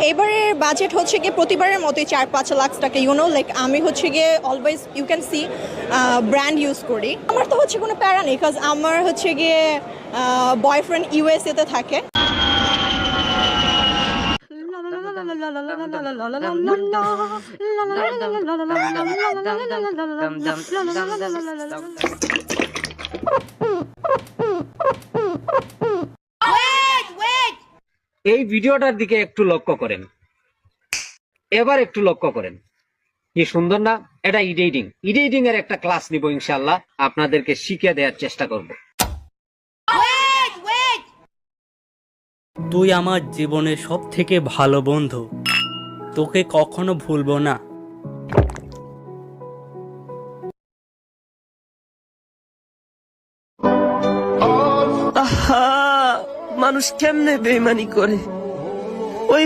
এবারের বাজেট হচ্ছে গিয়ে প্রতিবারের মতোই 4-5 লাখ টাকা, লাইক আমি হচ্ছে গিয়ে always you can see brand use করি। আমার তো হচ্ছে কোনো প্যারা নেই, বিকজ আমার হচ্ছে গিয়ে বয়ফ্রেন্ড ইউএসএ তে থাকে। এই ভিডিওটার দিকে একটু লক্ষ্য করেন, এবার একটু লক্ষ্য করেন, কি সুন্দর না? এটা এডিটিং এর একটা ক্লাস নিব ইনশাআল্লাহ, আপনাদেরকে শিখিয়ে দেওয়ার চেষ্টা করব। তুই আমার জীবনের সব থেকে ভালো বন্ধু, তোকে কখনো ভুলবো না। মানুষ কেমনে বেইমানি করে, ওই